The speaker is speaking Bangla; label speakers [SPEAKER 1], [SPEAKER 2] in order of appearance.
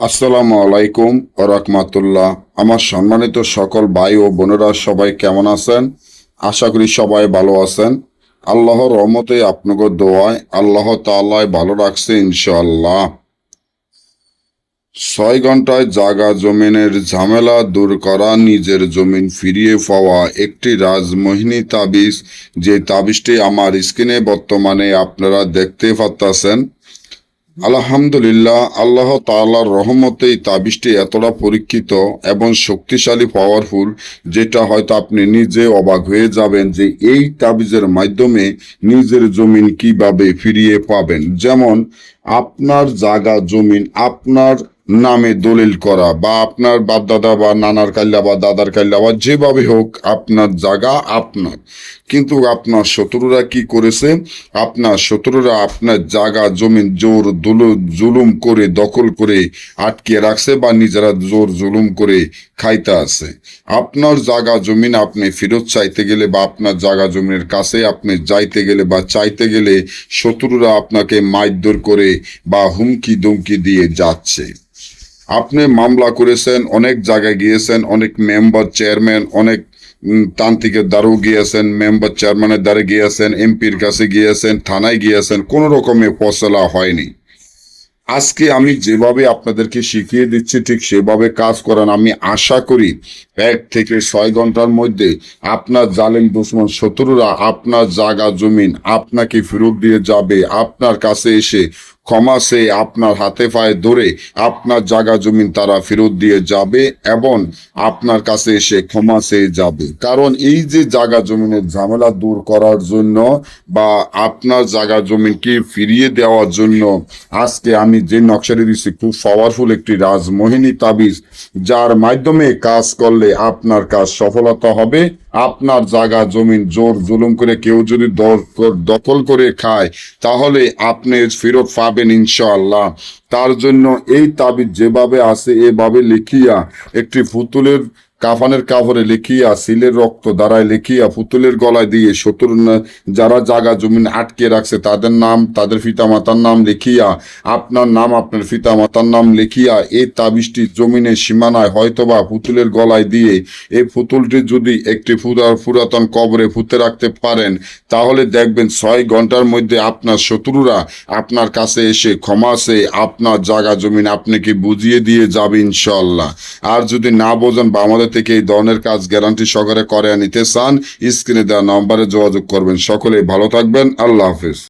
[SPEAKER 1] আসসালামু আলাইকুম ওয়া রাহমাতুল্লাহ। আমার সম্মানিত সকল ভাই ও বোনেরা সবাই কেমন আছেন? আশা করি সবাই ভালো আছেন। আল্লাহর রহমতে আপনাদের দোয়ায় আল্লাহ তাআলা ভালো রাখছে ইনশাআল্লাহ। 6 ঘন্টায় জাগা জমিনের ঝামেলা দূর করা, নিজের জমিন ফিরিয়ে পাওয়া একটি রাজমোহিনী তাবিজ। যে তাবিজটি আমার স্ক্রিনে বর্তমানে আপনারা দেখতে পাচ্ছেন। আলহামদুলিল্লাহ, আল্লাহ তাআলার রহমতে এই তাবিজটি এতটা পরীক্ষিত এবং শক্তিশালী পাওয়ারফুল, যেটা হয়তো আপনি নিজে অবাক হয়ে যাবেন যে এই তাবিজের মাধ্যমে নিজের জমিন কিভাবে ফিরিয়ে পাবেন। যেমন আপনার জায়গা জমিন আপনার নামে দলিল করা, বা আপনার বাপদাদা বা নানার কাল্লা বা দাদার কাল্লা বা যেভাবে হোক আপনার জায়গা আপনার, কিন্তু আপনার শত্রুরা কি করেছে? আপনার শত্রুরা আপনার জায়গা জমিন জোর জুলুম করে দখল করে আটকে রাখছে, বা নিজেরা জোর জুলুম করে খাইতে আছে। আপনার জায়গা জমিন আপনি ফেরত চাইতে গেলে, বা আপনার জায়গা জমিনের কাছে আপনি যাইতে গেলে বা চাইতে গেলে শত্রুরা আপনাকে মারধর করে বা হুমকি ধুমকি দিয়ে যাচ্ছে। আপনি মামলা করেছেন, অনেক জায়গায় গিয়েছেন, অনেক মেম্বার চেয়ারম্যান, অনেক তান্ত্রিকের দ্বারাও গিয়েছেন, মেম্বার চেয়ারম্যানের দ্বারা গিয়েছেন, এমপির কাছে গিয়েছেন, থানায় গিয়েছেন, কোনো রকমের ফসলা হয়নি। আজকে আমি যেভাবে আপনাদেরকে শিখিয়ে দিচ্ছি ঠিক সেভাবে কাজ করান। আমি আশা করি 1 থেকে 6 ঘন্টার মধ্যে আপনার জালেম দুশ্মন শত্রুরা আপনার জায়গা জমিন আপনাকে ফেরত দিয়ে যাবে। আপনার কাছে এসে ক্ষমা চেয়ে আপনার হাতে পায়ে ধরে আপনার জায়গা জমিন তারা ফেরত দিয়ে যাবে এবং আপনার কাছে এসে ক্ষমা চেয়ে যাবে। কারণ এই যে জায়গা জমিনের ঝামেলা দূর করার জন্য বা আপনার জায়গা জমিনকে ফিরিয়ে দেওয়ার জন্য আজকে আমি যে নকশাটি দিচ্ছি খুব পাওয়ারফুল একটি রাজমোহিনী তাবিজ, যার মাধ্যমে কাজ করলে আপনার কাজ সফলতা হবে। আপনার জায়গা জমিন জোর জুলুম করে কেউ যদি দখল করে খায়, তাহলে আপনি ফেরত পাবেন ইনশাআল্লাহ। তার জন্য এই তাবিজ যেভাবে আছে এভাবে লিখিয়া একটি পুতুলের কাফানের কাপড়ে লিখিয়া, সিলের রক্ত দ্বারায় লিখিয়া পুতুলের গলায় দিয়ে শত্রু যারা জায়গা জমিন আটকে রাখছে তাদের নাম, তাদের পিতামাতার নাম লিখিয়া, আপনার নাম, আপনার পিতামাতার নাম লিখিয়া এই তাবিজটি জমিনের সীমানায় হয়তোবা পুতুলের গলায় দিয়ে এই পুতুলটি যদি একটি পুরাতন কবরে পুঁতে রাখতে পারেন, তাহলে দেখবেন 6 ঘন্টার মধ্যে আপনার শত্রুরা আপনার কাছে এসে ক্ষমা চেয়ে আপনার জায়গা জমিন আপনাকে বুঝিয়ে দিয়ে যাবে ইনশাআল্লাহ। আর যদি না বোঝেন বা আমাদের থেকে এই ধরনের কাজ গ্যারান্টি সহকারে করে নিতে চান, স্ক্রিনে দেওয়া নম্বরে যোগাযোগ করবেন। সকলেই ভালো থাকবেন। আল্লাহ হাফেজ।